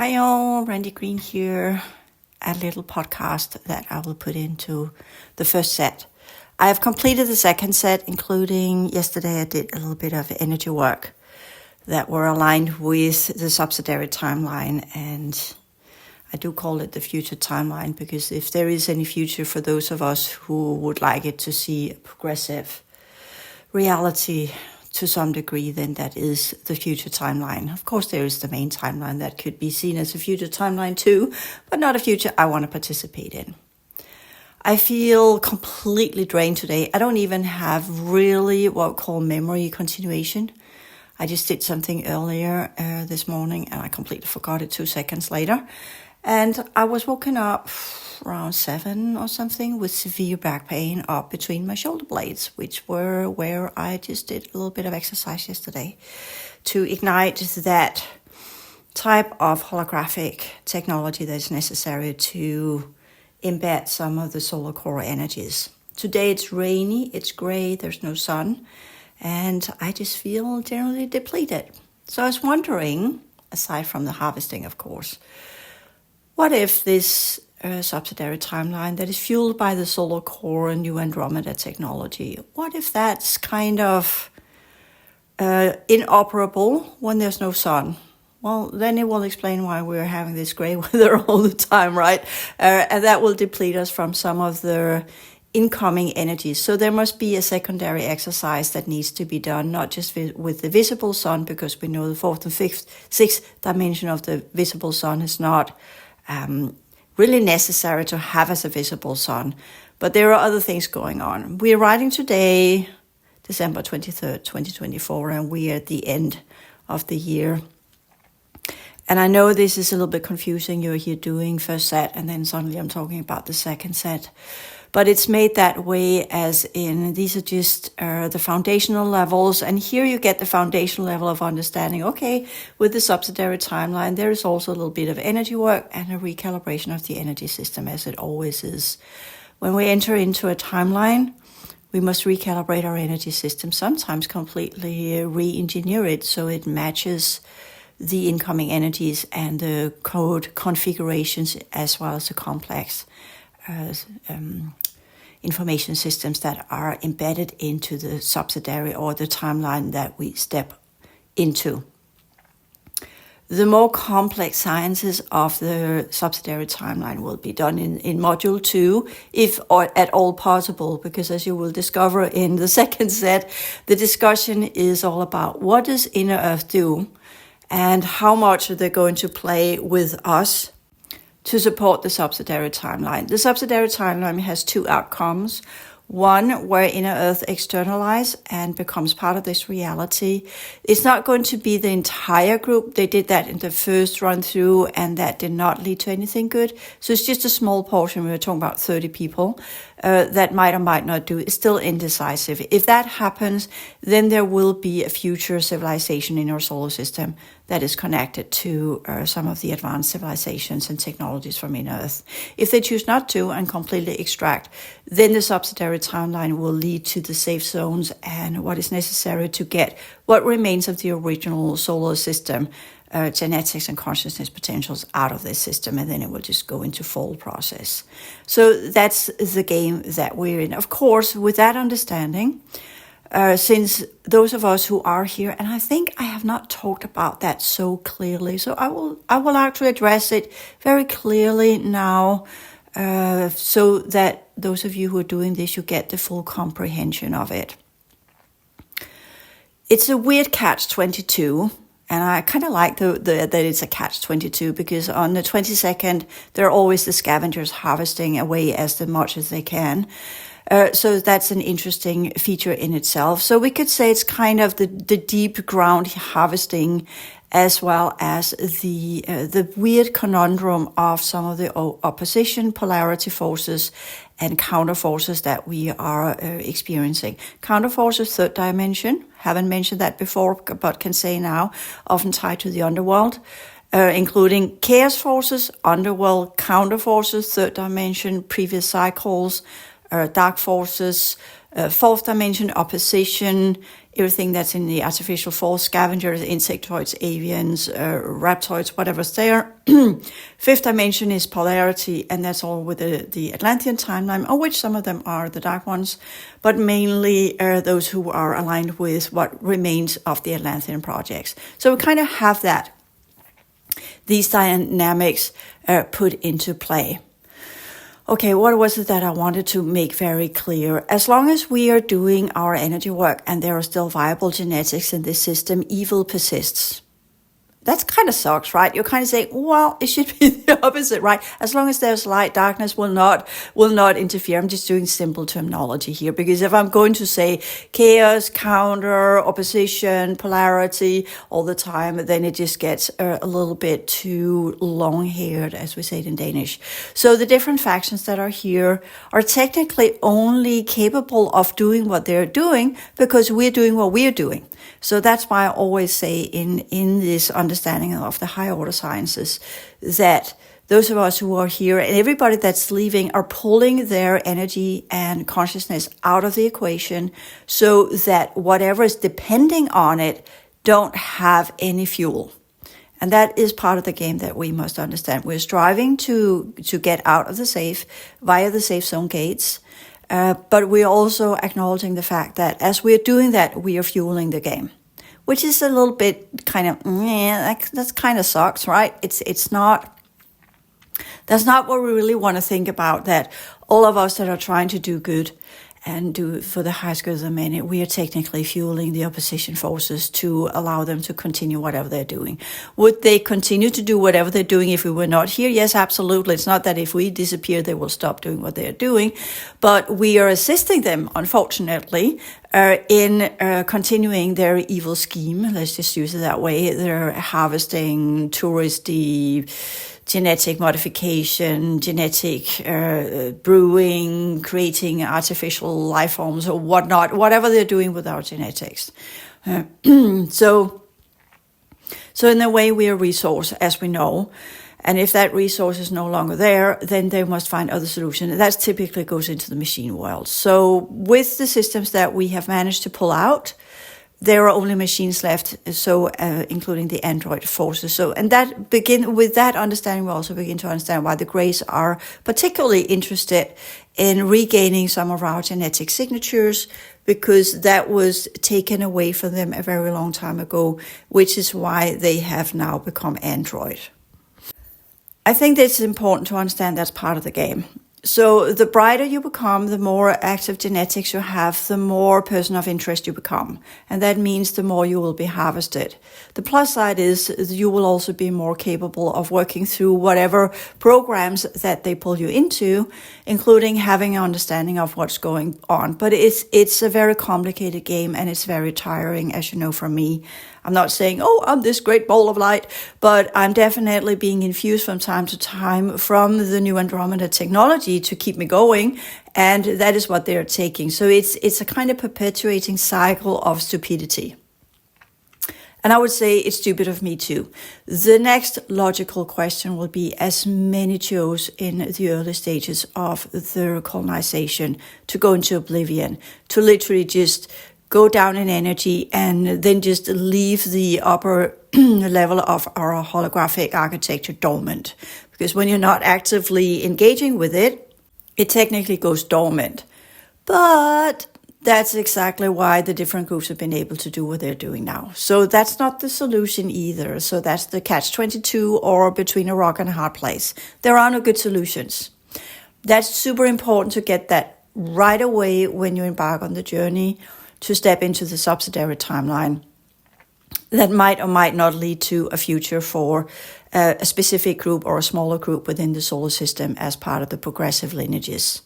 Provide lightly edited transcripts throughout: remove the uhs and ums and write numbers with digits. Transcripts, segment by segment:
Hi all, Randy Green here. A little podcast that I will put into the first set. I have completed the second set, including yesterday I did a little bit of energy work that were aligned with the subsidiary timeline, and I do call it the future timeline because if there is any future for those of us who would like it to see a progressive reality to some degree, then that is the future timeline. Of course, there is the main timeline that could be seen as a future timeline too, but not a future I want to participate in. I feel completely drained today. I don't even have really what we call memory continuation. I just did something earlier this morning and I completely forgot it 2 seconds later. And I was woken up around 7 or something with severe back pain up between my shoulder blades, which were where I just did a little bit of exercise yesterday to ignite that type of holographic technology that is necessary to embed some of the solar core energies. Today it's rainy, it's gray, there's no sun, and I just feel generally depleted. So I was wondering, aside from the harvesting, of course, what if this subsidiary timeline that is fueled by the solar core and new Andromeda technology, what if that's kind of inoperable when there's no sun? Well, then it will explain why we're having this gray weather all the time, right? And that will deplete us from some of the incoming energies. So there must be a secondary exercise that needs to be done, not just with the visible sun, because we know the fourth and sixth dimension of the visible sun is not really necessary to have as a visible sun. But there are other things going on. We are writing today, December 23rd, 2024, and we are at the end of the year. And I know this is a little bit confusing. You're here doing first set, and then suddenly I'm talking about the second set. But it's made that way as in these are just the foundational levels. And here you get the foundational level of understanding, okay, with the subsidiary timeline, there is also a little bit of energy work and a recalibration of the energy system, as it always is. When we enter into a timeline, we must recalibrate our energy system, sometimes completely re-engineer it so it matches the incoming energies and the code configurations as well as the complex information systems that are embedded into the subsidiary or the timeline that we step into. The more complex sciences of the subsidiary timeline will be done in module 2, if or at all possible, because as you will discover in the second set, the discussion is all about what does inner Earth do and how much are they going to play with us to support the subsidiary timeline. The subsidiary timeline has 2 outcomes. One, where inner Earth externalizes and becomes part of this reality. It's not going to be the entire group. They did that in the first run through and that did not lead to anything good. So it's just a small portion. We were talking about 30 people that might or might not do. It's still indecisive. If that happens, then there will be a future civilization in our solar system that is connected to some of the advanced civilizations and technologies from inner Earth. If they choose not to and completely extract, then the subsidiary timeline will lead to the safe zones and what is necessary to get what remains of the original solar system, genetics and consciousness potentials out of this system, and then it will just go into fall process. So that's the game that we're in. Of course, with that understanding, since those of us who are here, and I think I have not talked about that so clearly, so I will actually address it very clearly now, so that those of you who are doing this, you get the full comprehension of it. It's a weird catch-22, and I kind of like that it's a catch-22 because on the 22nd, there are always the scavengers harvesting away as much as they can. So that's an interesting feature in itself. So we could say it's kind of the deep ground harvesting as well as the weird conundrum of some of the opposition polarity forces and counter forces that we are experiencing. Counter forces, third dimension, haven't mentioned that before, but can say now, often tied to the underworld, including chaos forces, underworld, counter forces, third dimension, previous cycles, dark forces, fourth dimension, opposition, everything that's in the artificial force, scavengers, insectoids, avians, reptoids, whatever's there. Fifth dimension is polarity, and that's all with the Atlantean timeline, of which some of them are the dark ones, but mainly those who are aligned with what remains of the Atlantean projects. So we kind of have these dynamics put into play. Okay, what was it that I wanted to make very clear? As long as we are doing our energy work and there are still viable genetics in this system, evil persists. That kind of sucks, right? You're kind of saying, well, it should be the opposite, right? As long as there's light, darkness will not interfere. I'm just doing simple terminology here, because if I'm going to say chaos, counter, opposition, polarity all the time, then it just gets a little bit too long-haired, as we say it in Danish. So the different factions that are here are technically only capable of doing what they're doing because we're doing what we're doing. So that's why I always say in this understanding of the higher order sciences that those of us who are here and everybody that's leaving are pulling their energy and consciousness out of the equation so that whatever is depending on it don't have any fuel. And that is part of the game that we must understand. We're striving to get out of the safe via the safe zone gates. But we're also acknowledging the fact that as we're doing that, we are fueling the game, which is a little bit kind of, that's kind of sucks, right? It's not, that's not what we really want to think about, that all of us that are trying to do good and do for the highest good of the many, we are technically fueling the opposition forces to allow them to continue whatever they're doing. Would they continue to do whatever they're doing if we were not here? Yes, absolutely. It's not that if we disappear, they will stop doing what they're doing, but we are assisting them, unfortunately, in continuing their evil scheme. Let's just use it that way. They're harvesting touristy genetic modification, genetic brewing, creating artificial life forms or whatnot, whatever they're doing with our genetics. So in a way, we are a resource, as we know. And if that resource is no longer there, then they must find other solutions. And that typically goes into the machine world. So with the systems that we have managed to pull out, there are only machines left, so including the android forces. So, and with that understanding, we also begin to understand why the Greys are particularly interested in regaining some of our genetic signatures, because that was taken away from them a very long time ago, which is why they have now become android. I think it's important to understand that's part of the game. So the brighter you become, the more active genetics you have, the more person of interest you become. And that means the more you will be harvested. The plus side is you will also be more capable of working through whatever programs that they pull you into, including having an understanding of what's going on. But it's a very complicated game, and it's very tiring, as you know from me. I'm not saying, oh, I'm this great ball of light, but I'm definitely being infused from time to time from the new Andromeda technology to keep me going, and that is what they're taking. So it's a kind of perpetuating cycle of stupidity. And I would say it's stupid of me too. The next logical question will be, as many chose in the early stages of the colonization, to go into oblivion, to literally just go down in energy and then just leave the upper level of our holographic architecture dormant. Because when you're not actively engaging with it, it technically goes dormant. But that's exactly why the different groups have been able to do what they're doing now. So that's not the solution either. So that's the catch-22, or between a rock and a hard place. There are no good solutions. That's super important to get that right away when you embark on the journey to step into the subsidiary timeline that might or might not lead to a future for a specific group or a smaller group within the solar system as part of the progressive lineages.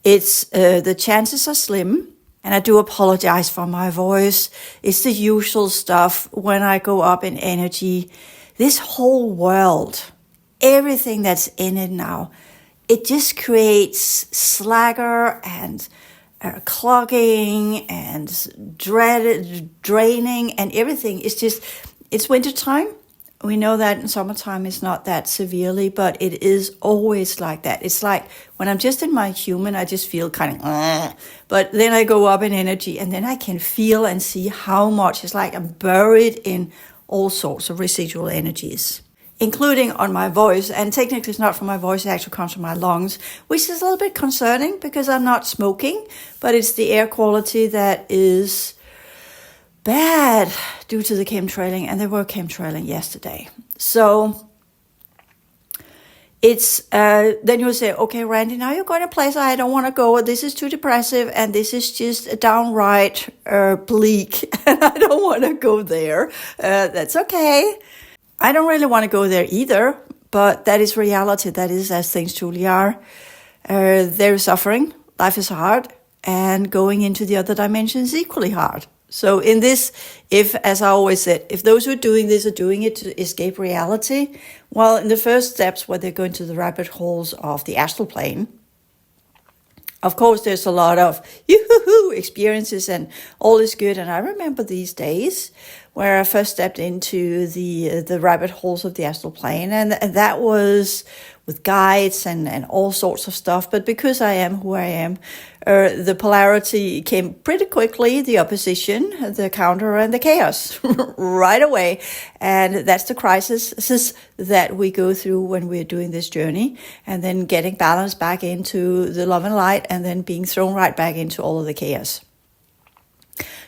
It's the chances are slim, and I do apologize for my voice. It's the usual stuff when I go up in energy. This whole world, everything that's in it now, it just creates slacker and clogging and draining, and everything. It's wintertime. We know that in summertime it's not that severely, but it is always like that. It's like when I'm just in my human, I just feel kind of, but then I go up in energy and then I can feel and see how much it's like I'm buried in all sorts of residual energies, including on my voice. And technically it's not from my voice, it actually comes from my lungs, which is a little bit concerning because I'm not smoking, but it's the air quality that is bad due to the chemtrailing, and they were chemtrailing yesterday. So it's then you'll say, okay, Randy, now you're going to a place I don't want to go. This is too depressive, and this is just downright bleak, and I don't want to go there. That's okay. I don't really want to go there either, but that is reality. That is as things truly are. There is suffering. Life is hard, and going into the other dimension is equally hard. So in this, if, as I always said, if those who are doing this are doing it to escape reality, well, in the first steps where they're going to the rabbit holes of the astral plane, of course, there's a lot of yoo-hoo-hoo experiences and all is good. And I remember these days where I first stepped into the rabbit holes of the astral plane, and that was with guides and all sorts of stuff. But because I am who I am, the polarity came pretty quickly, the opposition, the counter, and the chaos right away. And that's the crisis that we go through when we're doing this journey, and then getting balance back into the love and light, and then being thrown right back into all of the chaos.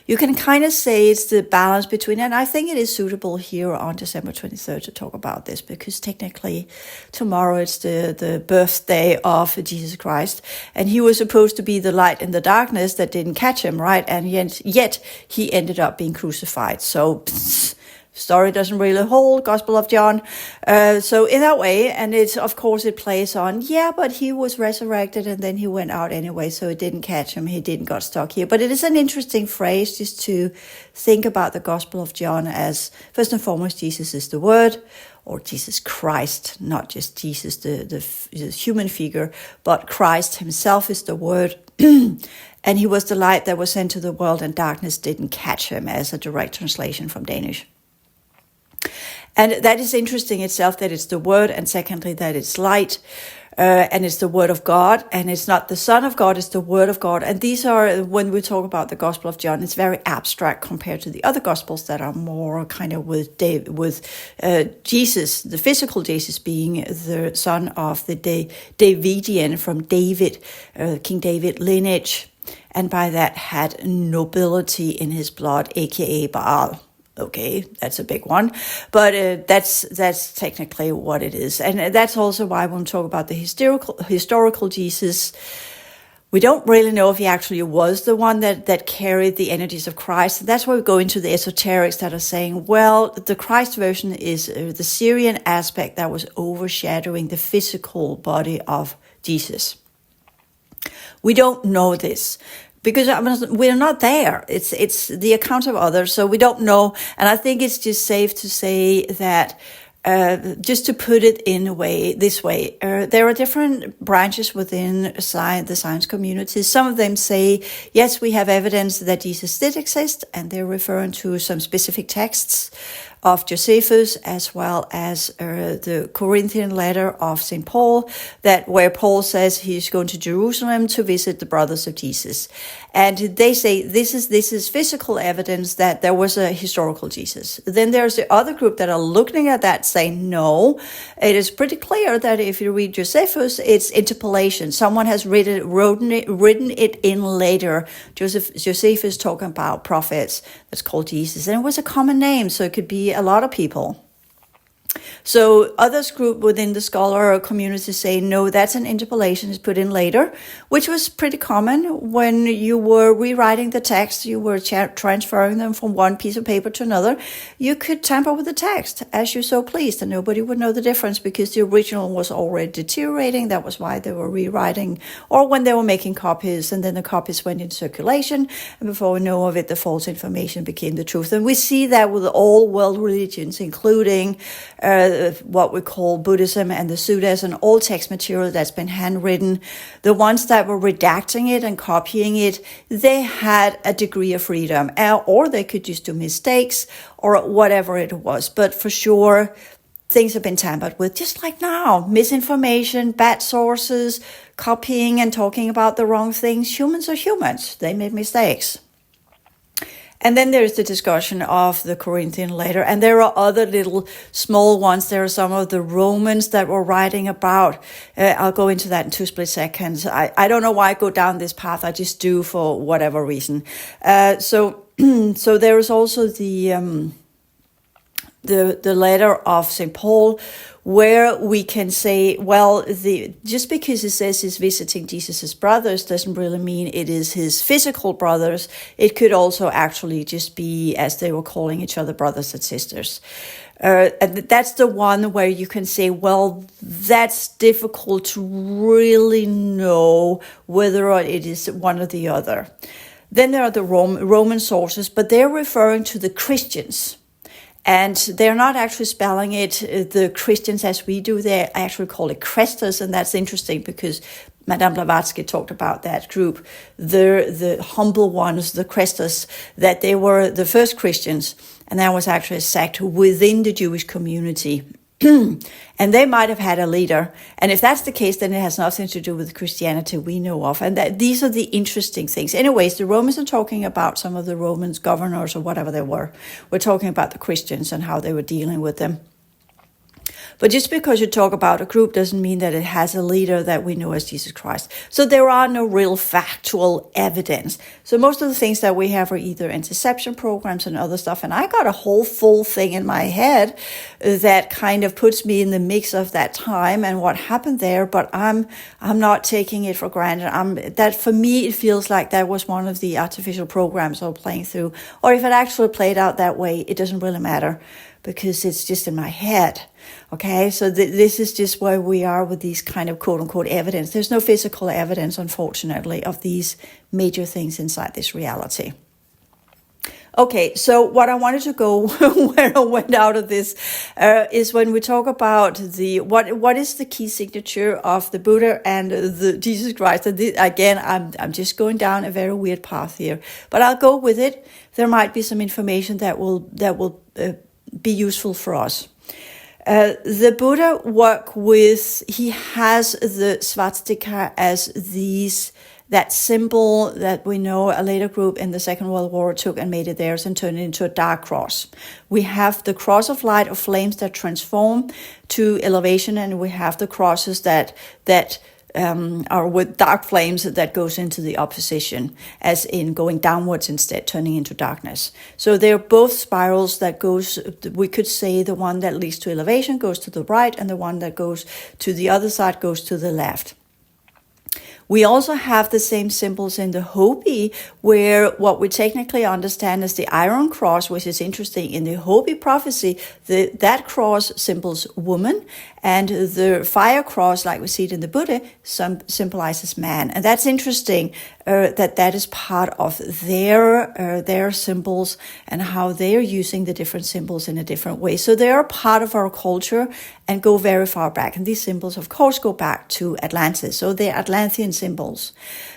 You can kind of say it's the balance between, and I think it is suitable here on December 23rd to talk about this, because technically tomorrow it's the birthday of Jesus Christ, and he was supposed to be the light in the darkness that didn't catch him, right? And yet he ended up being crucified. So story doesn't really hold, Gospel of John. So in that way, and it's, of course, it plays on, yeah, but he was resurrected and then he went out anyway, so it didn't catch him. He didn't got stuck here. But it is an interesting phrase just to think about the Gospel of John as, first and foremost, Jesus is the Word, or Jesus Christ, not just Jesus, the human figure, but Christ himself is the Word. And he was the light that was sent to the world, and darkness didn't catch him, as a direct translation from Danish. And that is interesting itself, that it's the Word, and secondly, that it's light, and it's the Word of God, and it's not the Son of God, it's the Word of God. And these are, when we talk about the Gospel of John, it's very abstract compared to the other Gospels that are more kind of with Jesus, the physical Jesus, being the son of the Davidian, from David, King David lineage, and by that had nobility in his blood, aka Baal. Okay, that's a big one, but that's technically what it is. And that's also why when we talk about the historical Jesus, we don't really know if he actually was the one that carried the energies of Christ. And that's why we go into the esoterics that are saying, well, the Christ version is the Syrian aspect that was overshadowing the physical body of Jesus. We don't know this, because we're not there. It's the account of others, so we don't know. And I think it's just safe to say that, just to put it in a way, this way, there are different branches within the science community. Some of them say, yes, we have evidence that Jesus did exist, and they're referring to some specific texts of Josephus, as well as the Corinthian letter of St. Paul, where Paul says he's going to Jerusalem to visit the brothers of Jesus. And they say this is physical evidence that there was a historical Jesus. Then there's the other group that are looking at that saying, no, it is pretty clear that if you read Josephus, it's interpolation. Someone has written it in later. Josephus talking about prophets that's called Jesus. And it was a common name, so it could be a lot of people. So others group within the scholar community say, no, that's an interpolation, is put in later, which was pretty common when you were rewriting the text, you were transferring them from one piece of paper to another. You could tamper with the text as you so pleased, and nobody would know the difference because the original was already deteriorating. That was why they were rewriting, or when they were making copies, and then the copies went into circulation, and before we know of it, the false information became the truth. And we see that with all world religions, including what we call Buddhism and the Suttas and all text material that's been handwritten, the ones that were redacting it and copying it, they had a degree of freedom, or they could just do mistakes or whatever it was. But for sure, things have been tampered with, just like now. Misinformation, bad sources, copying and talking about the wrong things. Humans are humans. They make mistakes. And then there's the discussion of the Corinthian letter. And there are other little small ones. There are some of the Romans that were writing about. I'll go into that in 2 split seconds. I don't know why I go down this path. I just do for whatever reason. So there is also the letter of St. Paul, where we can say, well, just because it says he's visiting Jesus' brothers doesn't really mean it is his physical brothers. It could also actually just be, as they were calling each other, brothers and sisters. And that's the one where you can say, well, that's difficult to really know whether or it is one or the other. Then there are the Roman sources, but they're referring to the Christians. And they're not actually spelling it, the Christians, as we do. They actually call it Crestas, and that's interesting because Madame Blavatsky talked about that group, the humble ones, the Crestas, that they were the first Christians, and that was actually a sect within the Jewish community. And they might have had a leader. And if that's the case, then it has nothing to do with Christianity we know of. And these are the interesting things. Anyways, the Romans are talking about some of the Romans governors or whatever they were. We're talking about the Christians and how they were dealing with them. But just because you talk about a group doesn't mean that it has a leader that we know as Jesus Christ. So there are no real factual evidence. So most of the things that we have are either interception programs and other stuff. And I got a whole full thing in my head that kind of puts me in the mix of that time and what happened there. But I'm not taking it for granted. That for me, it feels like that was one of the artificial programs I was playing through. Or if it actually played out that way, it doesn't really matter, because it's just in my head. Okay, so this is just where we are with these kind of quote-unquote evidence. There's no physical evidence, unfortunately, of these major things inside this reality. Okay, so what I wanted to go where I went out of this is when we talk about what is the key signature of the Buddha and the Jesus Christ. And again, I'm just going down a very weird path here, but I'll go with it. There might be some information that will be useful for us. The Buddha he has the swastika as that symbol that we know a later group in the Second World War took and made it theirs and turned it into a dark cross. We have the cross of light or flames that transform to elevation, and we have the crosses that are with dark flames that goes into the opposition, as in going downwards instead, turning into darkness. So they're both spirals that goes, we could say the one that leads to elevation goes to the right, and the one that goes to the other side goes to the left. We also have the same symbols in the Hopi, where what we technically understand as the iron cross, which is interesting. In the Hopi prophecy, that cross symbols woman, and the fire cross, like we see it in the Buddha, symbolizes man. And that's interesting, that is part of their symbols and how they are using the different symbols in a different way. So they are part of our culture and go very far back. And these symbols, of course, go back to Atlantis. So they're Atlantean symbols.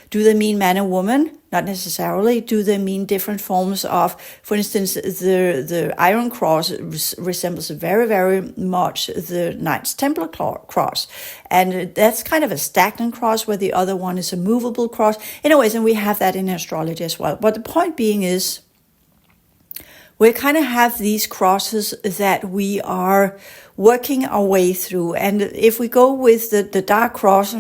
Do they mean man and woman? Not necessarily. Do they mean different forms of, for instance, the Iron Cross resembles very, very much the Knights Templar cross. And that's kind of a stagnant cross, where the other one is a movable cross. Anyways, and we have that in astrology as well. But the point being is, we kind of have these crosses that we are working our way through. And if we go with the dark cross,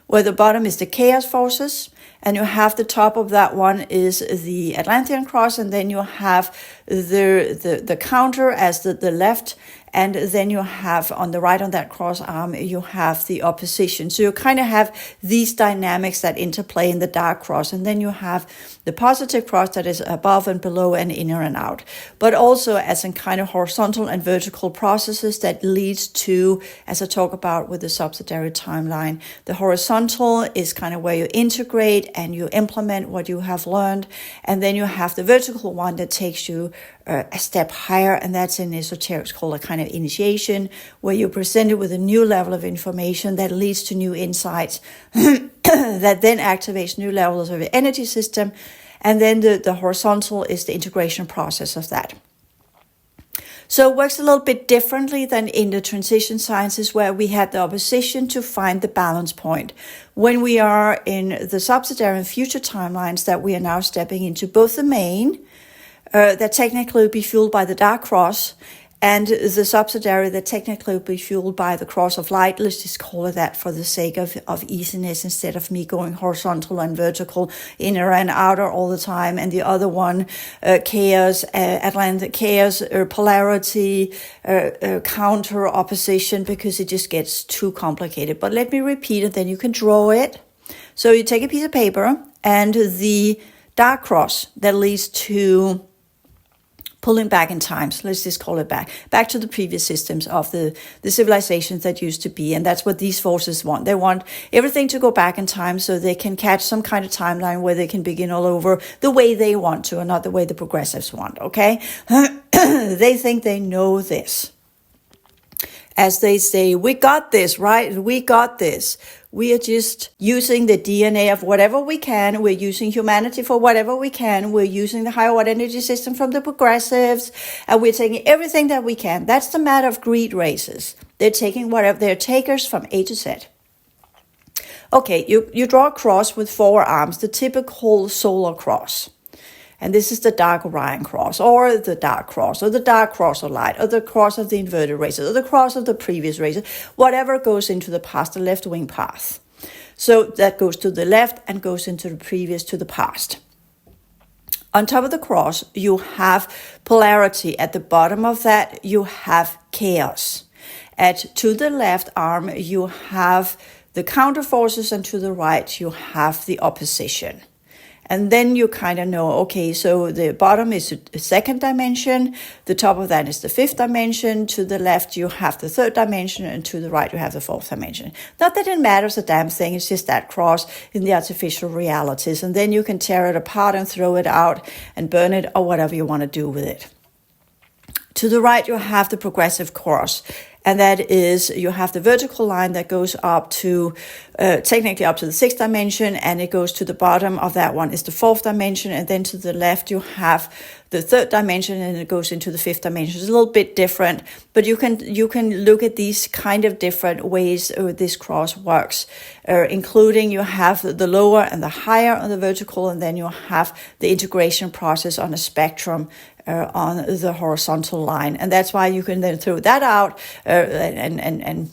where the bottom is the chaos forces, and you have the top of that one is the Atlantean cross, and then you have the counter as the left, and then you have on the right on that cross arm, you have the opposition. So you kind of have these dynamics that interplay in the dark cross, and then you have the positive cross that is above and below and inner and out. But also as in kind of horizontal and vertical processes that leads to, as I talk about with the subsidiary timeline, the horizontal is kind of where you integrate and you implement what you have learned, and then you have the vertical one that takes you a step higher, and that's in esoterics called a kind of initiation, where you're presented with a new level of information that leads to new insights that then activates new levels of the energy system, and then the horizontal is the integration process of that. So it works a little bit differently than in the transition sciences, where we had the opposition to find the balance point. When we are in the subsidiary and future timelines that we are now stepping into, both the main, that technically would be fueled by the dark cross, and the subsidiary that technically would be fueled by the cross of light. Let's just call it that for the sake of easiness, instead of me going horizontal and vertical, inner and outer all the time. And the other one, chaos, Atlantic chaos, polarity, counter opposition, because it just gets too complicated. But let me repeat it, then you can draw it. So you take a piece of paper, and the dark cross that leads to pulling back in time. So let's just call it back to the previous systems of the civilizations that used to be. And that's what these forces want. They want everything to go back in time so they can catch some kind of timeline where they can begin all over the way they want to, and not the way the progressives want, okay? They think they know this. As they say, we got this, right? We got this. We are just using the DNA of whatever we can. We're using humanity for whatever we can. We're using the higher order energy system from the progressives. And we're taking everything that we can. That's the matter of greed races. They're taking whatever. They're takers from A to Z. Okay, you draw a cross with 4 arms, the typical solar cross. And this is the dark Orion cross, or the dark cross, or the dark cross of light, or the cross of the inverted races, or the cross of the previous races, whatever goes into the past, the left wing path. So that goes to the left and goes into the previous to the past. On top of the cross, you have polarity. At the bottom of that, you have chaos. To the left arm, you have the counter forces, and to the right, you have the opposition. And then you kind of know, okay, so the bottom is the second dimension, the top of that is the 5th dimension, to the left you have the 3rd dimension, and to the right you have the 4th dimension. Not that it matters a damn thing, it's just that cross in the artificial realities. And then you can tear it apart and throw it out and burn it, or whatever you want to do with it. To the right you have the progressive cross. And that is, you have the vertical line that goes up to, technically up to the 6th dimension, and it goes to the bottom of that one is the 4th dimension, and then to the left you have the 3rd dimension, and it goes into the 5th dimension. It's a little bit different, but you can look at these kind of different ways this cross works, including you have the lower and the higher on the vertical, and then you have the integration process on a spectrum on the horizontal line. And that's why you can then throw that out and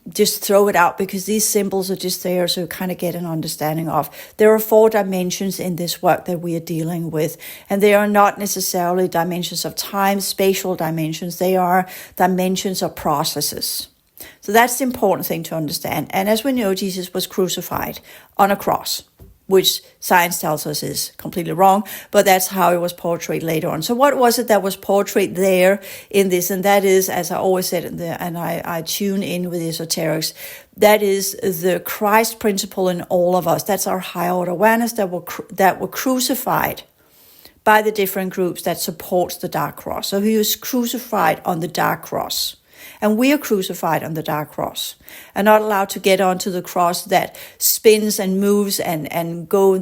just throw it out, because these symbols are just there so you kind of get an understanding of. There are 4 dimensions in this work that we are dealing with, and they are not necessarily dimensions of time, spatial dimensions. They are dimensions of processes. So that's the important thing to understand. And as we know, Jesus was crucified on a cross, which science tells us is completely wrong, but that's how it was portrayed later on. So what was it that was portrayed there in this? And that is, as I always said, and I tune in with esoterics, that is the Christ principle in all of us. That's our higher order awareness that were crucified by the different groups that supports the dark cross. So he was crucified on the dark cross. And we are crucified on the dark cross and not allowed to get onto the cross that spins and moves and go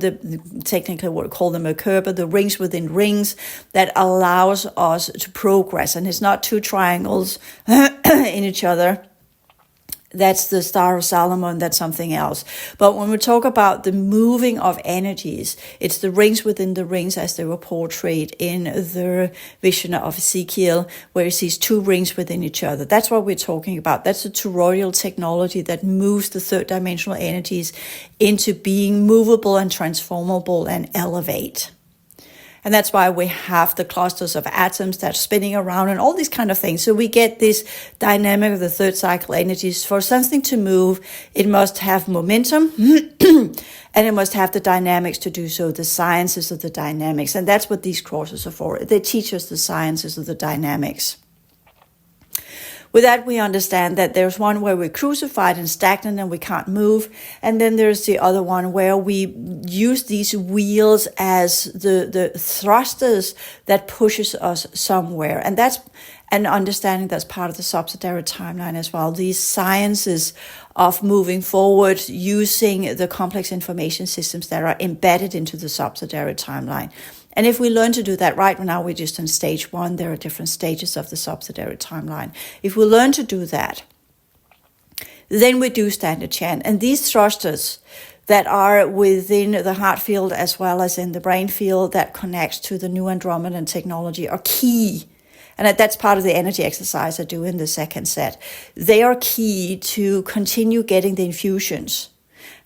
technically what we call the Merkaba, the rings within rings that allows us to progress. And it's not 2 triangles in each other. That's the Star of Solomon, that's something else. But when we talk about the moving of energies, it's the rings within the rings as they were portrayed in the vision of Ezekiel, where he sees 2 rings within each other. That's what we're talking about. That's the toroidal technology that moves the 3rd dimensional energies into being movable and transformable and elevate. And that's why we have the clusters of atoms that are spinning around and all these kind of things. So we get this dynamic of the 3rd cycle energies. For something to move, it must have momentum and it must have the dynamics to do so, the sciences of the dynamics. And that's what these crosses are for. They teach us the sciences of the dynamics. With that, we understand that there's one where we're crucified and stagnant and we can't move. And then there's the other one where we use these wheels as the thrusters that pushes us somewhere. And that's an understanding that's part of the subsidiary timeline as well. These sciences of moving forward using the complex information systems that are embedded into the subsidiary timeline. And if we learn to do that, right now we're just in stage 1, there are different stages of the subsidiary timeline. If we learn to do that, then we do stand a chance. And these thrusters that are within the heart field as well as in the brain field that connects to the new Andromedan technology are key. And that's part of the energy exercise I do in the second set. They are key to continue getting the infusions.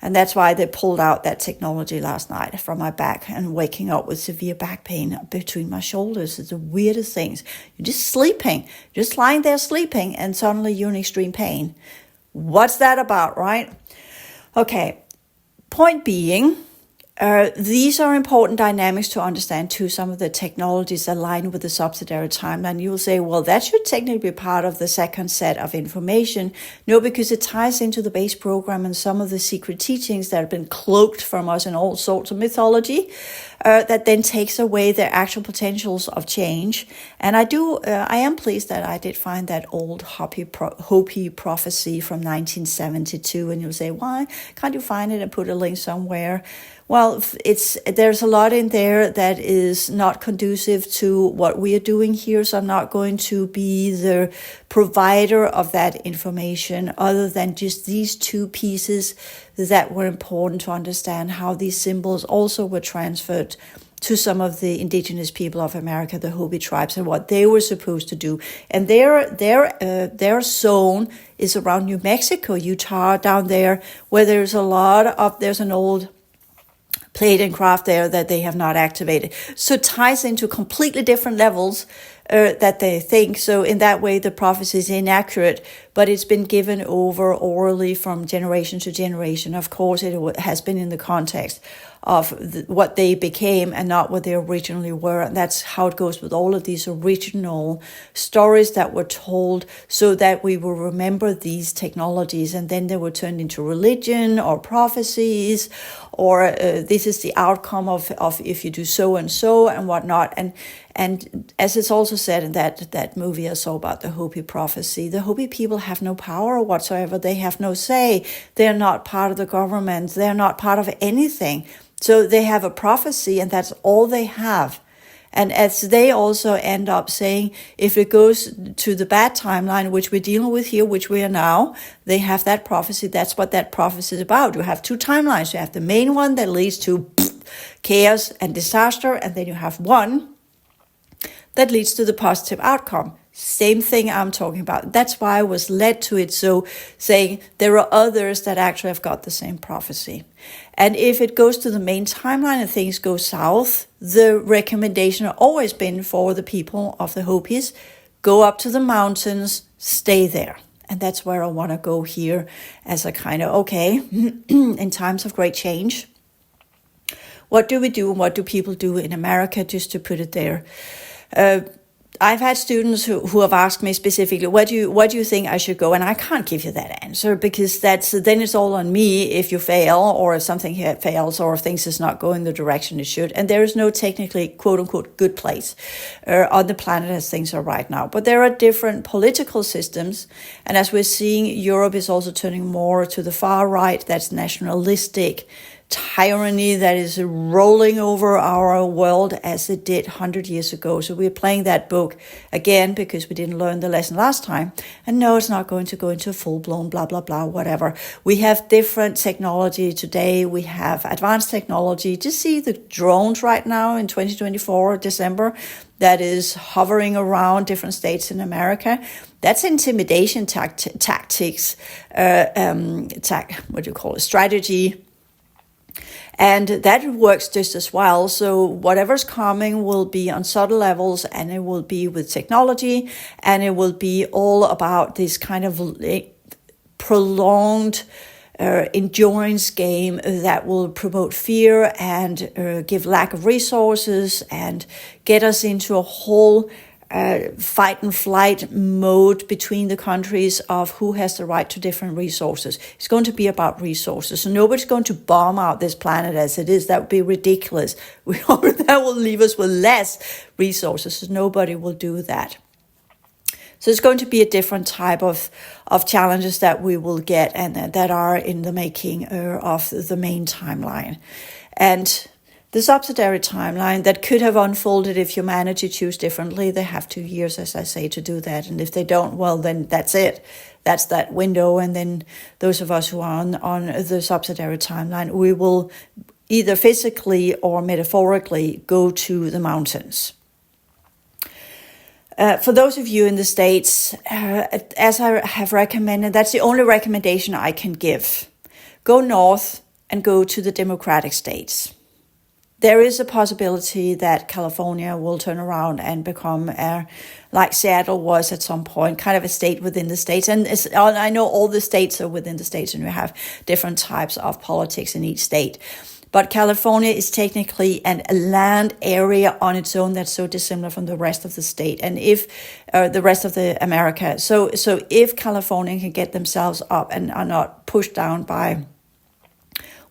And that's why they pulled out that technology last night from my back and waking up with severe back pain between my shoulders. It's the weirdest things. You're just sleeping, just lying there sleeping, and suddenly you're in extreme pain. What's that about, right? Okay, point being, these are important dynamics to understand too. Some of the technologies align with the subsidiary timeline. You'll say, well, that should technically be part of the second set of information. No, because it ties into the base program and some of the secret teachings that have been cloaked from us in all sorts of mythology, that then takes away their actual potentials of change. And I am pleased that I did find that old Hopi prophecy from 1972. And you'll say, why can't you find it and put a link somewhere? Well, there's a lot in there that is not conducive to what we are doing here, so I'm not going to be the provider of that information other than just these two pieces that were important to understand how these symbols also were transferred to some of the indigenous people of America, the Hopi tribes, and what they were supposed to do. And their zone is around New Mexico, Utah, down there, where there's an old plate and craft there that they have not activated. So it ties into completely different levels that they think. So in that way, the prophecy is inaccurate, but it's been given over orally from generation to generation. Of course, it has been in the context of what they became and not what they originally were. And that's how it goes with all of these original stories that were told so that we will remember these technologies, and then they were turned into religion or prophecies, or this is the outcome of if you do so and whatnot. And as it's also said in that movie I saw about the Hopi prophecy, the Hopi people have no power whatsoever. They have no say. They're not part of the government. They're not part of anything. So they have a prophecy, and that's all they have. And as they also end up saying, if it goes to the bad timeline, which we're dealing with here, which we are now, they have that prophecy. That's what that prophecy is about. You have two timelines. You have the main one that leads to chaos and disaster, and then you have one that leads to the positive outcome. Same thing I'm talking about. That's why I was led to it. So saying there are others that actually have got the same prophecy. And if it goes to the main timeline and things go south, the recommendation has always been for the people of the Hopis, go up to the mountains, stay there. And that's where I want to go here as a kind of, okay, in times of great change, what do we do and what do people do in America, just to put it there. I've had students who have asked me specifically, what do you think I should go? And I can't give you that answer, because then it's all on me if you fail, or if something fails, or if things is not going the direction it should. And there is no technically, quote unquote, good place on the planet as things are right now. But there are different political systems. And as we're seeing, Europe is also turning more to the far right. That's nationalistic tyranny that is rolling over our world as it did 100 years ago. So we're playing that book again because we didn't learn the lesson last time. And no, it's not going to go into full-blown blah, blah, blah, whatever. We have different technology today. We have advanced technology. Just see the drones right now in 2024, December, that is hovering around different states in America. That's intimidation tactics, strategy. And that works just as well. So whatever's coming will be on subtle levels, and it will be with technology, and it will be all about this kind of prolonged endurance game that will promote fear and give lack of resources and get us into a whole fight and flight mode between the countries of who has the right to different resources. It's going to be about resources. So nobody's going to bomb out this planet as it is. That would be ridiculous. That will leave us with less resources. So nobody will do that. So it's going to be a different type of challenges that we will get and that are in the making of the main timeline. And the subsidiary timeline that could have unfolded if humanity choose differently, they have 2 years, as I say, to do that. And if they don't, well, then that's it. That's that window. And then those of us who are on the subsidiary timeline, we will either physically or metaphorically go to the mountains. For those of you in the States, as I have recommended, that's the only recommendation I can give. Go north and go to the Democratic states. There is a possibility that California will turn around and become, like Seattle was at some point, kind of a state within the states. And I know all the states are within the states and you have different types of politics in each state. But California is technically a land area on its own that's so dissimilar from the rest of the state and if the rest of the America. So if California can get themselves up and are not pushed down by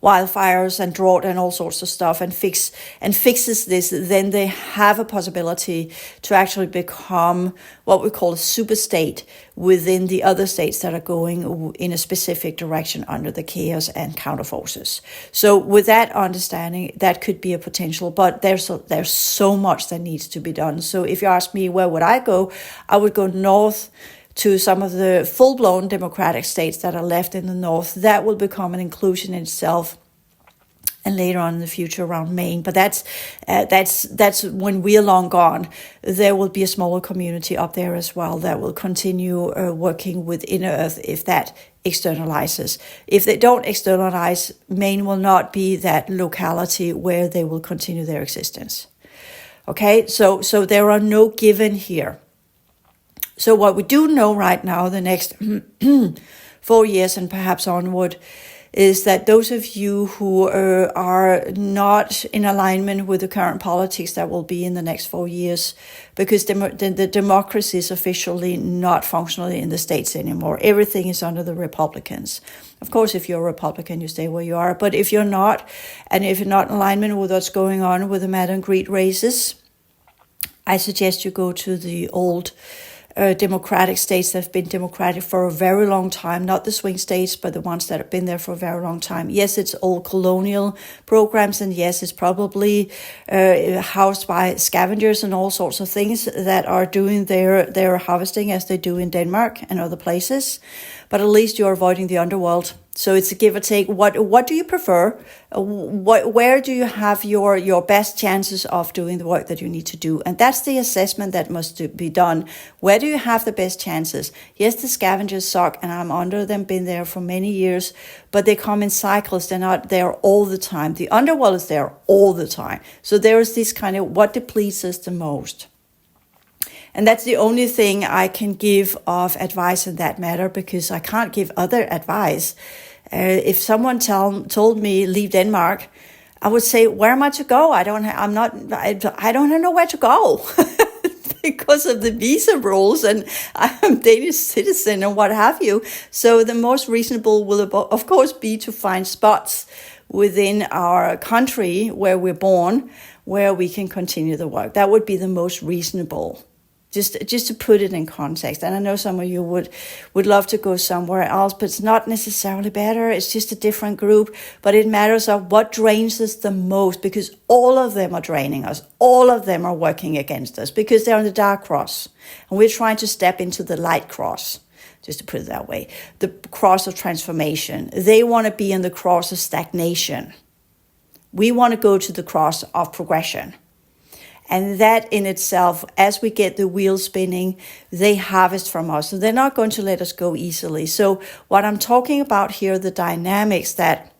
wildfires and drought and all sorts of stuff and fixes this, then they have a possibility to actually become what we call a super state within the other states that are going in a specific direction under the chaos and counterforces. So with that understanding, that could be a potential, but there's so much that needs to be done. So if you ask me, where would I go? I would go north to some of the full-blown democratic states that are left in the north. That will become an inclusion in itself, and later on in the future around Maine. But that's when we are long gone. There will be a smaller community up there as well that will continue working with Inner Earth if that externalizes. If they don't externalize, Maine will not be that locality where they will continue their existence. Okay, so there are no given here. So what we do know right now, the next 4 years and perhaps onward, is that those of you who are not in alignment with the current politics that will be in the next 4 years, because the democracy is officially not functionally in the states anymore. Everything is under the Republicans. Of course, if you're a Republican, you stay where you are. But if you're not, and if you're not in alignment with what's going on with the Mad and Greed races, I suggest you go to the old democratic states that have been democratic for a very long time, not the swing states, but the ones that have been there for a very long time. Yes, it's old colonial programs, and yes, it's probably housed by scavengers and all sorts of things that are doing their harvesting as they do in Denmark and other places. But at least you're avoiding the underworld. So it's a give or take. What do you prefer? Where do you have your best chances of doing the work that you need to do? And that's the assessment that must be done. Where do you have the best chances? Yes, the scavengers suck, and I'm under them, been there for many years, but they come in cycles. They're not there all the time. The underworld is there all the time. So there is this kind of what depletes us the most. And that's the only thing I can give of advice in that matter, because I can't give other advice. If someone told me leave Denmark, I would say, where am I to go? I don't know where to go because of the visa rules, and I'm Danish citizen and what have you. So the most reasonable will, of course, be to find spots within our country where we're born, where we can continue the work. That would be the most reasonable. Just to put it in context. And I know some of you would love to go somewhere else, but it's not necessarily better. It's just a different group. But it matters of what drains us the most, because all of them are draining us. All of them are working against us because they're on the dark cross. And we're trying to step into the light cross, just to put it that way. The cross of transformation. They want to be in the cross of stagnation. We want to go to the cross of progression. And that in itself, as we get the wheel spinning, they harvest from us. So they're not going to let us go easily. So what I'm talking about here, the dynamics that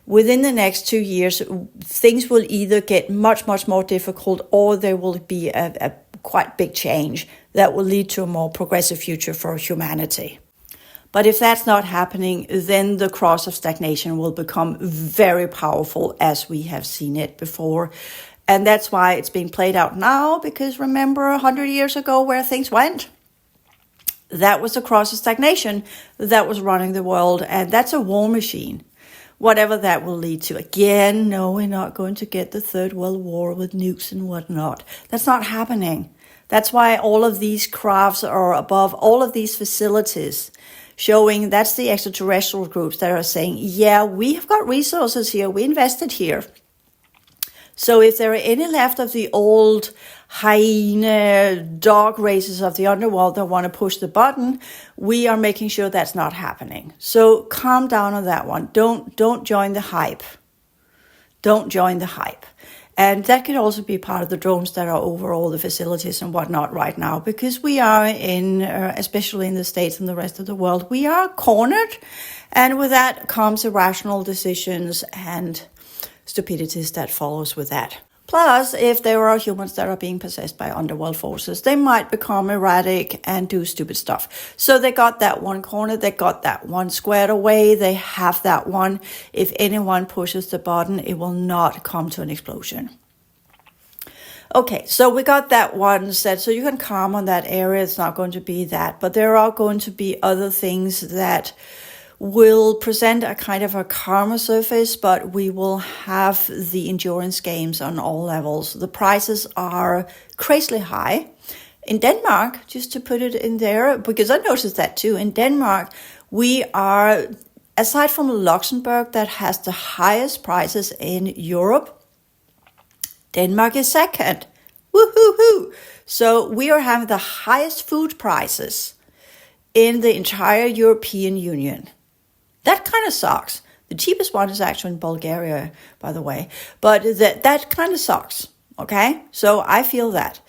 within the next 2 years, things will either get much, much more difficult, or there will be a quite big change that will lead to a more progressive future for humanity. But if that's not happening, then the cross of stagnation will become very powerful, as we have seen it before. And that's why it's being played out now, because remember 100 years ago where things went? That was the cross of stagnation that was running the world, and that's a war machine. Whatever that will lead to. Again, no, we're not going to get the Third World War with nukes and whatnot. That's not happening. That's why all of these crafts are above all of these facilities, showing that's the extraterrestrial groups that are saying, yeah, we have got resources here, we invested here. So if there are any left of the old hyena dog races of the underworld that want to push the button, we are making sure that's not happening. So calm down on that one. Don't join the hype. Don't join the hype. And that could also be part of the drones that are over all the facilities and whatnot right now, because we are in, especially in the States and the rest of the world, we are cornered. And with that comes irrational decisions and stupidities that follows with that. Plus, if there are humans that are being possessed by underworld forces, they might become erratic and do stupid stuff. So they got that one corner, they got that one squared away, they have that one. If anyone pushes the button, it will not come to an explosion. Okay, so we got that one set, so you can calm on that area, it's not going to be that. But there are going to be other things that will present a kind of a calmer surface, but we will have the endurance games on all levels. The prices are crazily high. In Denmark, just to put it in there, because I noticed that too, in Denmark, we are, aside from Luxembourg that has the highest prices in Europe, Denmark is second. Woo-hoo-hoo! So we are having the highest food prices in the entire European Union. That kind of sucks. The cheapest one is actually in Bulgaria, by the way. But that kind of sucks, okay? So I feel that.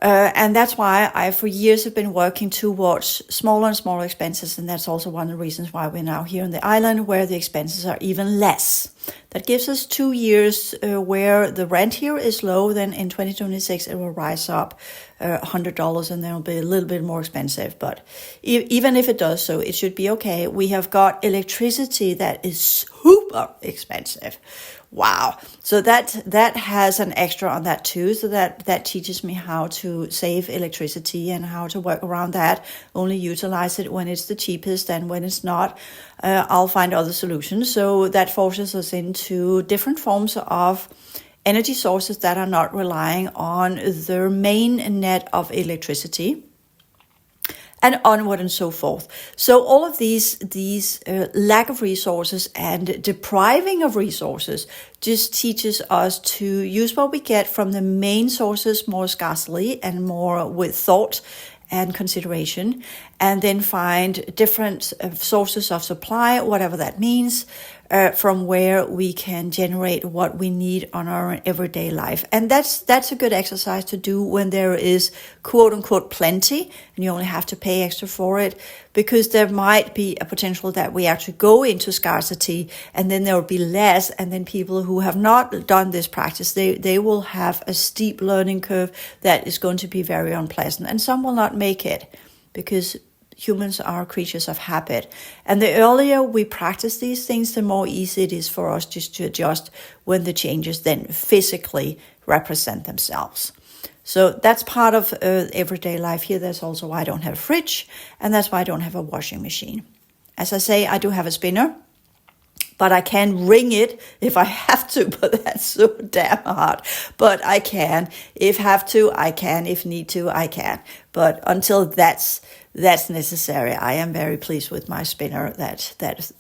And that's why I, for years, have been working towards smaller and smaller expenses. And that's also one of the reasons why we're now here on the island, where the expenses are even less. That gives us 2 years where the rent here is low. Then in 2026, it will rise up $100 and then it'll be a little bit more expensive. But even if it does so, it should be okay. We have got electricity that is super expensive. Wow. So that has an extra on that too. So that teaches me how to save electricity and how to work around that. Only utilize it when it's the cheapest, and when it's not, I'll find other solutions. So that forces us into different forms of energy sources that are not relying on the main net of electricity, and onward and so forth. So all of these lack of resources and depriving of resources just teaches us to use what we get from the main sources more scarcely and more with thought and consideration, and then find different sources of supply, whatever that means, from where we can generate what we need on our everyday life. And that's a good exercise to do when there is quote unquote plenty and you only have to pay extra for it, because there might be a potential that we actually go into scarcity and then there will be less, and then people who have not done this practice, they will have a steep learning curve that is going to be very unpleasant, and some will not make it, because humans are creatures of habit. And the earlier we practice these things, the more easy it is for us just to adjust when the changes then physically represent themselves. So that's part of everyday life here. That's also why I don't have a fridge, and that's why I don't have a washing machine. As I say, I do have a spinner, but I can ring it if I have to, but that's so damn hard. But I can. If have to, I can. If need to, I can. But until that's necessary, I am very pleased with my spinner that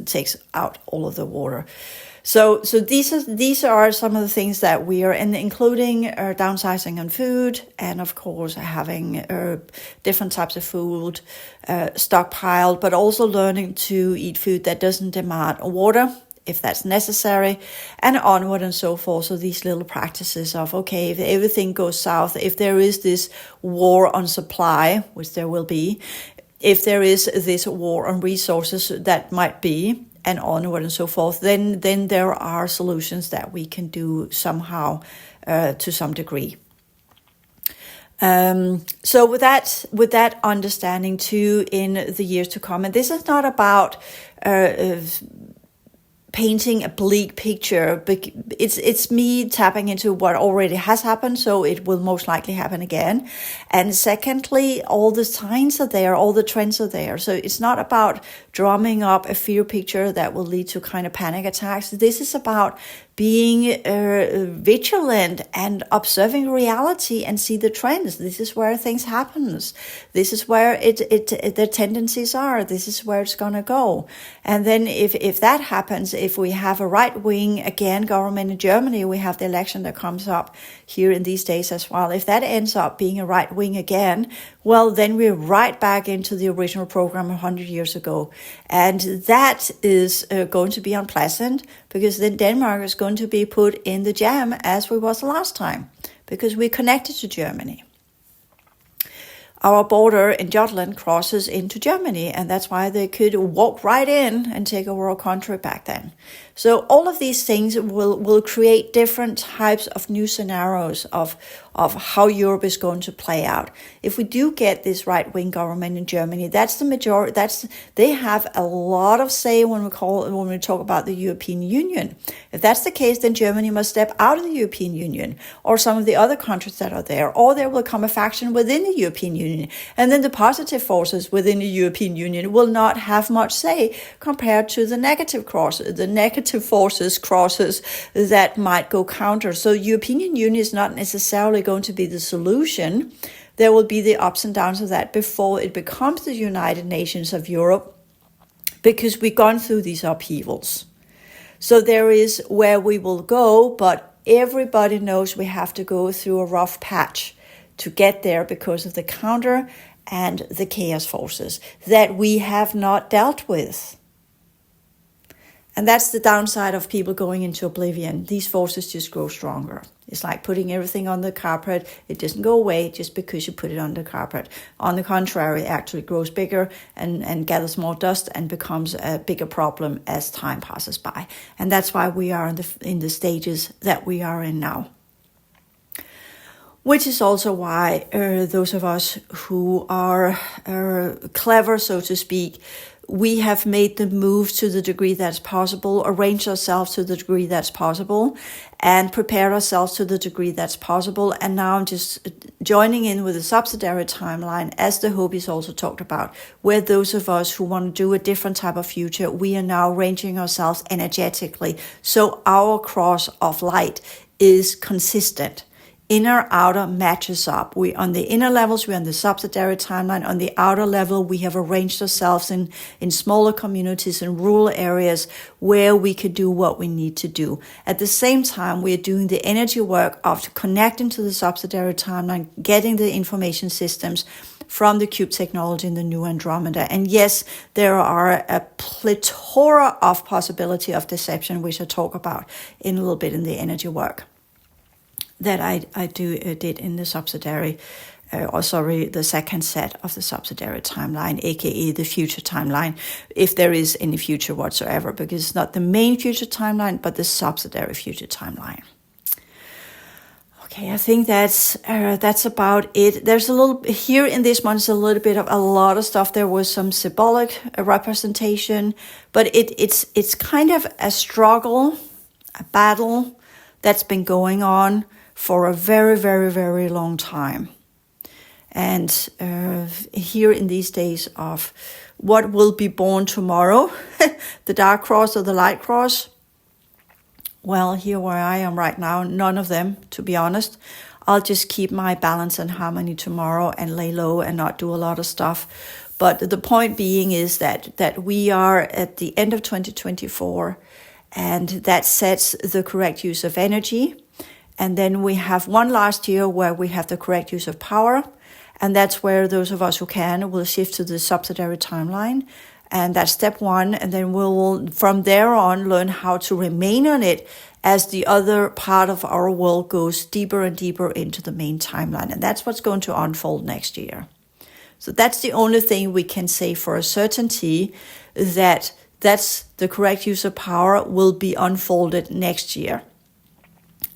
takes out all of the water. So these are some of the things that we are in, including downsizing on food, and of course having different types of food stockpiled, but also learning to eat food that doesn't demand water if that's necessary, and onward and so forth. So these little practices of, okay, if everything goes south, if there is this war on supply, which there will be, if there is this war on resources, that might be, and onward and so forth, then there are solutions that we can do somehow to some degree. So with that understanding too, in the years to come, and this is not about painting a bleak picture. It's me tapping into what already has happened, so it will most likely happen again. And secondly, all the signs are there, all the trends are there. So it's not about drumming up a fear picture that will lead to kind of panic attacks. This is about being vigilant and observing reality and see the trends. This is where things happen. This is where the tendencies are. This is where it's going to go. And then if that happens, if we have a right-wing, again, government in Germany, we have the election that comes up here in these days as well. If that ends up being a right-wing again, well, then we're right back into the original program 100 years ago. And that is going to be unpleasant, because then Denmark is going to be put in the jam as we was the last time, because we're connected to Germany. Our border in Jutland crosses into Germany, and that's why they could walk right in and take over our country back then. So all of these things will create different types of new scenarios of how Europe is going to play out. If we do get this right-wing government in Germany, that's the majority. They have a lot of say when we talk about the European Union. If that's the case, then Germany must step out of the European Union, or some of the other countries that are there, or there will come a faction within the European Union, and then the positive forces within the European Union will not have much say compared to the negative forces crosses that might go counter. So European Union is not necessarily going to be the solution. There will be the ups and downs of that before it becomes the United Nations of Europe, because we've gone through these upheavals. So there is where we will go, but everybody knows we have to go through a rough patch to get there because of the counter and the chaos forces that we have not dealt with. And that's the downside of people going into oblivion. These forces just grow stronger. It's like putting everything on the carpet. It doesn't go away just because you put it on the carpet. On the contrary, it actually grows bigger and gathers more dust and becomes a bigger problem as time passes by. And that's why we are in the stages that we are in now. Which is also why those of us who are clever, so to speak, we have made the move to the degree that's possible, arranged ourselves to the degree that's possible, and prepared ourselves to the degree that's possible. And now I'm just joining in with a subsidiary timeline, as the Hobbies also talked about, where those of us who want to do a different type of future, we are now arranging ourselves energetically. So our cross of light is consistent. Inner, outer matches up. We on the inner levels, we're on the subsidiary timeline. On the outer level, we have arranged ourselves in smaller communities and rural areas where we could do what we need to do. At the same time, we are doing the energy work of connecting to the subsidiary timeline, getting the information systems from the cube technology in the new Andromeda. And yes, there are a plethora of possibility of deception, which I'll talk about in a little bit in the energy work that I did in the subsidiary, the second set of the subsidiary timeline, aka the future timeline, if there is any future whatsoever, because it's not the main future timeline, but the subsidiary future timeline. Okay, I think that's about it. There's a little here in this one is a little bit of a lot of stuff. There was some symbolic representation, but it's kind of a struggle, a battle that's been going on for a very, very, very long time. And here in these days of what will be born tomorrow, the dark cross or the light cross, well, here where I am right now, none of them, to be honest. I'll just keep my balance and harmony tomorrow and lay low and not do a lot of stuff. But the point being is that we are at the end of 2024, and that sets the correct use of energy. And then we have one last year where we have the correct use of power. And that's where those of us who can will shift to the subsidiary timeline. And that's step one. And then we'll, from there on, learn how to remain on it as the other part of our world goes deeper and deeper into the main timeline. And that's what's going to unfold next year. So that's the only thing we can say for a certainty, that that's the correct use of power will be unfolded next year.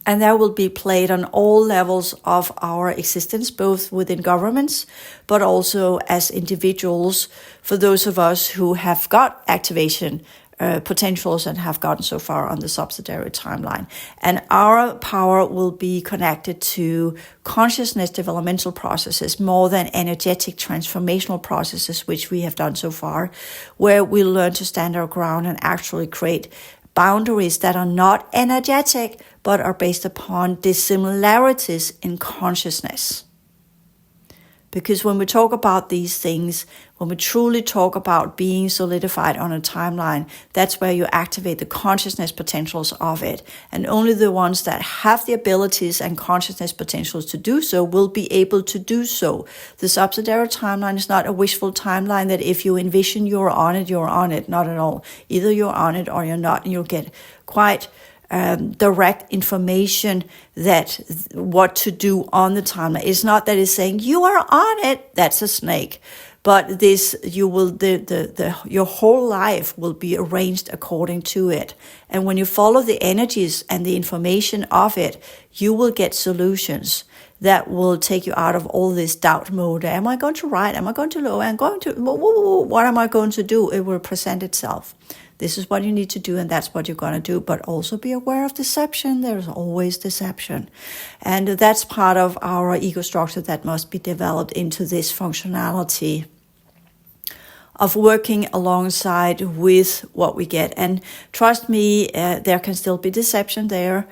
And that will be played on all levels of our existence, both within governments, but also as individuals, for those of us who have got activation potentials and have gotten so far on the subsidiary timeline. And our power will be connected to consciousness developmental processes more than energetic transformational processes, which we have done so far, where we learn to stand our ground and actually create boundaries that are not energetic, but are based upon dissimilarities in consciousness. Because when we talk about these things, when we truly talk about being solidified on a timeline, that's where you activate the consciousness potentials of it. And only the ones that have the abilities and consciousness potentials to do so will be able to do so. The subsidiary timeline is not a wishful timeline that if you envision you're on it, you're on it. Not at all. Either you're on it or you're not, and you'll get quite direct information that what to do on the timeline. It's not that it's saying you are on it. That's a snake. But this, you will, your whole life will be arranged according to it. And when you follow the energies and the information of it, you will get solutions that will take you out of all this doubt mode. Am I going to right? Am I going to low? What am I going to do? It will present itself. This is what you need to do, and that's what you're going to do. But also be aware of deception. There's always deception. And that's part of our ego structure that must be developed into this functionality of working alongside with what we get. And trust me, there can still be deception there.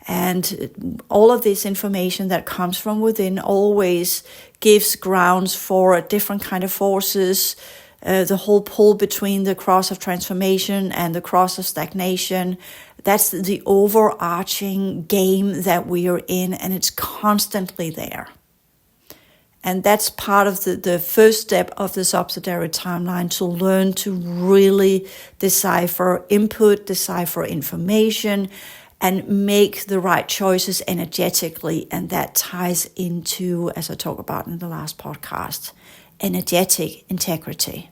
And all of this information that comes from within always gives grounds for different kind of forces. The whole pull between the cross of transformation and the cross of stagnation. That's the overarching game that we are in, and it's constantly there. And that's part of the first step of the subsidiary timeline, to learn to really decipher input, decipher information, and make the right choices energetically. And that ties into, as I talked about in the last podcast, energetic integrity.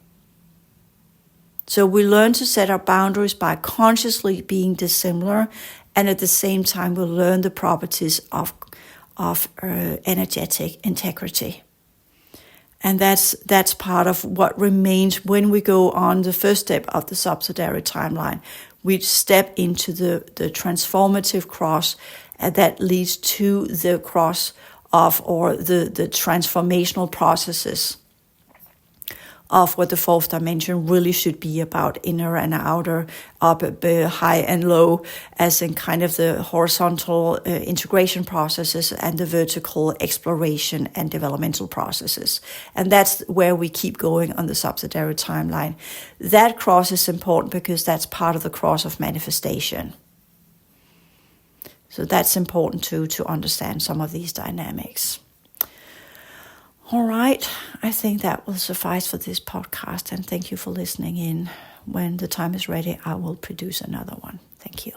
So we learn to set our boundaries by consciously being dissimilar, and at the same time we learn the properties of energetic integrity. And that's part of what remains when we go on the first step of the subsidiary timeline. We step into the transformative cross, and that leads to the cross of, or the transformational processes of what the fourth dimension really should be about, inner and outer, up, high and low, as in kind of the horizontal integration processes and the vertical exploration and developmental processes. And that's where we keep going on the subsidiary timeline. That cross is important because that's part of the cross of manifestation. So that's important to understand some of these dynamics. All right, I think that will suffice for this podcast, and thank you for listening in. When the time is ready, I will produce another one. Thank you.